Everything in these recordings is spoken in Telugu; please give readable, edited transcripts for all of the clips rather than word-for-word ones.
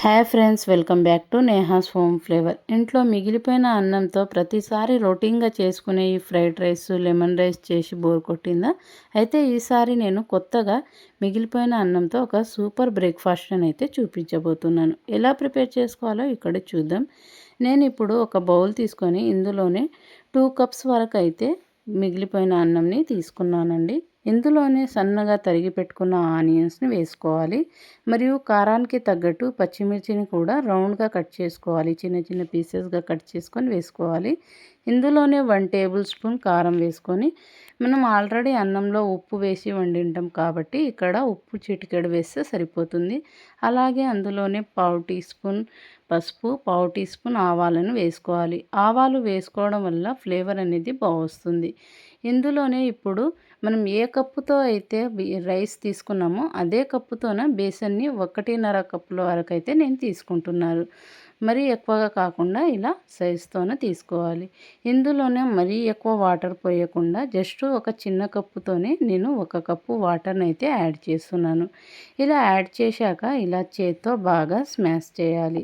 Hi friends, welcome back to Neha's home flavour. ఇంట్లో మిగిలిపోయిన అన్నంతో ప్రతిసారి రొటీన్గా చేసుకునే ఈ ఫ్రైడ్ రైస్, లెమన్ రైస్ చేసి బోర్ కొట్టిందా? అయితే ఈసారి నేను కొత్తగా మిగిలిపోయిన అన్నంతో ఒక సూపర్ బ్రేక్ఫాస్ట్ అయితే చూపించబోతున్నాను. ఎలా ప్రిపేర్ చేసుకోవాలో ఇక్కడ చూద్దాం. నేను ఇప్పుడు ఒక బౌల్ తీసుకొని ఇందులోనే 2 కప్స్ వరకు అయితే మిగిలిపోయిన అన్నంని తీసుకున్నానండి. ఇందులోనే సన్నగా తరిగి పెట్టుకున్న ఆనియన్స్ని వేసుకోవాలి. మరియు కారానికి తగ్గట్టు పచ్చిమిర్చిని కూడా రౌండ్గా కట్ చేసుకోవాలి. చిన్న చిన్న పీసెస్గా కట్ చేసుకొని వేసుకోవాలి. ఇందులోనే 1 టేబుల్ స్పూన్ కారం వేసుకొని, మనం ఆల్రెడీ అన్నంలో ఉప్పు వేసి వండింటాం కాబట్టి ఇక్కడ ఉప్పు చిటికెడు వేస్తే సరిపోతుంది. అలాగే అందులోనే 1/2 టీ స్పూన్ పసుపు, 1/2 టీ స్పూన్ ఆవాలను వేసుకోవాలి. ఆవాలు వేసుకోవడం వల్ల ఫ్లేవర్ అనేది బాగొస్తుంది. ఇందులోనే ఇప్పుడు మనం ఏ కప్పుతో అయితే రైస్ తీసుకున్నామో అదే కప్పుతోన బేసన్ని 1.5 కప్పుల వరకు అయితే నేను తీసుకుంటున్నాను. మరీ ఎక్కువగా కాకుండా ఇలా సైజుతోనే తీసుకోవాలి. ఇందులోనే మరీ ఎక్కువ వాటర్ పోయకుండా జస్ట్ ఒక చిన్న కప్పుతోనే నేను 1 కప్పు వాటర్ని అయితే యాడ్ చేస్తున్నాను. ఇలా యాడ్ చేశాక ఇలా చేత్తో బాగా స్మాష్ చేయాలి.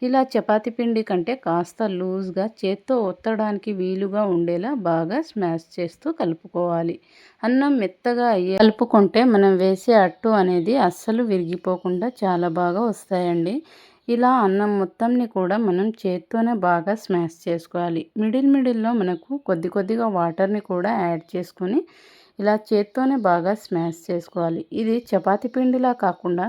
ఇలా చపాతీ పిండి కంటే కాస్త లూజ్గా చేత్తో ఒత్తడానికి వీలుగా ఉండేలా బాగా స్మాష్ చేస్తూ కలుపుకోవాలి. అన్నం మెత్తగా కలుపుకుంటే మనం వేసే అట్టు అనేది అస్సలు విరిగిపోకుండా చాలా బాగా వస్తాయండి. ఇలా అన్నం మొత్తంని కూడా మనం చేత్తోనే బాగా స్మాష్ చేసుకోవాలి. మిడిల్లో మనకు కొద్దిగా వాటర్ని కూడా యాడ్ చేసుకొని ఇలా చేత్తోనే బాగా స్మాష్ చేసుకోవాలి. ఇది చపాతీ పిండిలా కాకుండా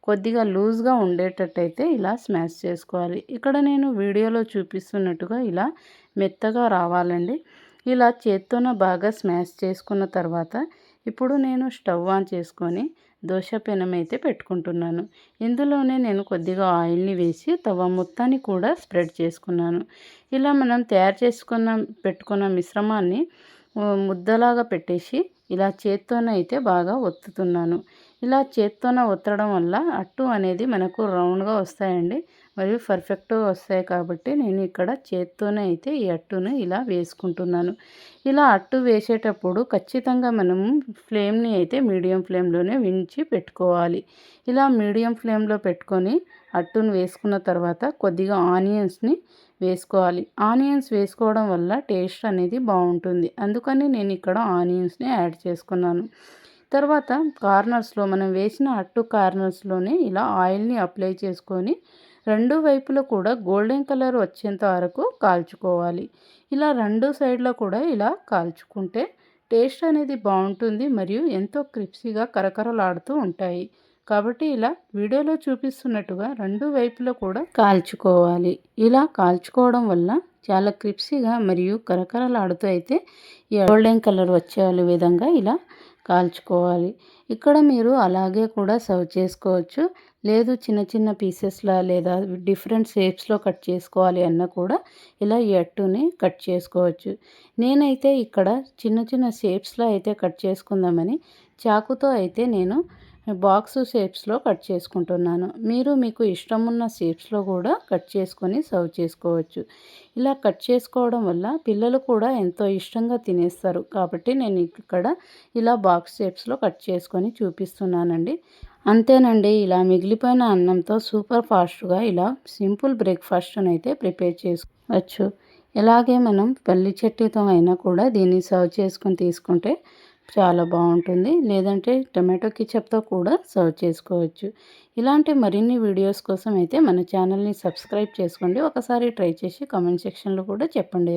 కొద్దిగా లూజ్గా ఉండేటట్టయితే ఇలా స్మాష్ చేసుకోవాలి. ఇక్కడ నేను వీడియోలో చూపిస్తున్నట్టుగా ఇలా మెత్తగా రావాలండి. ఇలా చేత్తోనే బాగా స్మాష్ చేసుకున్న తర్వాత ఇప్పుడు నేను స్టవ్ ఆన్ చేసుకొని దోశ పెనం అయితే పెట్టుకుంటున్నాను. ఇందులోనే నేను కొద్దిగా ఆయిల్ని వేసి తవ మొత్తాన్ని కూడా స్ప్రెడ్ చేసుకున్నాను. ఇలా మనం తయారు పెట్టుకున్న మిశ్రమాన్ని ముద్దలాగా పెట్టేసి ఇలా చేత్తోనైతే బాగా ఒత్తుతున్నాను. ఇలా చేత్తోన ఒత్తడం వల్ల అట్టు అనేది మనకు రౌండ్గా వస్తాయండి. మరియు పర్ఫెక్ట్గా వస్తాయి కాబట్టి నేను ఇక్కడ చేత్తోనే అయితే ఈ అట్టును ఇలా వేసుకుంటున్నాను. ఇలా అట్టు వేసేటప్పుడు ఖచ్చితంగా మనము ఫ్లేమ్ని అయితే మీడియం ఫ్లేమ్లోనే ఉంచి పెట్టుకోవాలి. ఇలా మీడియం ఫ్లేమ్లో పెట్టుకొని అట్టును వేసుకున్న తర్వాత కొద్దిగా ఆనియన్స్ని వేసుకోవాలి. ఆనియన్స్ వేసుకోవడం వల్ల టేస్ట్ అనేది బాగుంటుంది. అందుకని నేను ఇక్కడ ఆనియన్స్ని యాడ్ చేసుకున్నాను. తర్వాత కార్నర్స్లో మనం వేసిన అట్టు కార్నర్స్లోనే ఇలా ఆయిల్ని అప్లై చేసుకొని 2 వైపులా కూడా గోల్డెన్ కలర్ వచ్చేంత వరకు కాల్చుకోవాలి. ఇలా 2 సైడ్లో కూడా ఇలా కాల్చుకుంటే టేస్ట్ అనేది బాగుంటుంది. మరియు ఎంతో క్రిస్పీగా కరకరలాడుతూ ఉంటాయి. కాబట్టి ఇలా వీడియోలో చూపిస్తున్నట్టుగా 2 వైపులా కూడా కాల్చుకోవాలి. ఇలా కాల్చుకోవడం వల్ల చాలా క్రిస్పీగా మరియు కరకరలాడుతూ అయితే ఈ గోల్డెన్ కలర్ వచ్చే విధంగా ఇలా కాల్చుకోవాలి. ఇక్కడ మీరు అలాగే కూడా సర్వ్ చేసుకోవచ్చు. లేదు చిన్న చిన్న పీసెస్లా లేదా డిఫరెంట్ షేప్స్లో కట్ చేసుకోవాలి అన్న కూడా ఇలా ఈ అట్టుని కట్ చేసుకోవచ్చు. నేనైతే ఇక్కడ చిన్న చిన్న షేప్స్లో అయితే కట్ చేసుకుందామని చాకుతో అయితే నేను బాక్స్ షేప్స్లో కట్ చేసుకుంటున్నాను. మీకు ఇష్టమున్న షేప్స్లో కూడా కట్ చేసుకొని సర్వ్ చేసుకోవచ్చు. ఇలా కట్ చేసుకోవడం వల్ల పిల్లలు కూడా ఎంతో ఇష్టంగా తినేస్తారు. కాబట్టి నేను ఇక్కడ ఇలా బాక్స్ షేప్స్లో కట్ చేసుకొని చూపిస్తున్నానండి. అంతేనండి, ఇలా మిగిలిపోయిన అన్నంతో సూపర్ ఫాస్ట్గా ఇలా సింపుల్ బ్రేక్ఫాస్ట్ని అయితే ప్రిపేర్ చేసుకోవచ్చు. ఇలాగే మనం పల్లి చట్నీతో అయినా కూడా దీన్ని సర్వ్ చేసుకొని తీసుకుంటే చాలా బాగుంటుంది. లేదంటే టమాటో కెచప్తో కూడా సర్వ్ చేసుకోవచ్చు. ఇలాంటి మరిన్ని వీడియోస్ కోసం అయితే మన ఛానల్ని సబ్స్క్రైబ్ చేసుకోండి. ఒకసారి ట్రై చేసి కామెంట్ సెక్షన్లో కూడా చెప్పండి.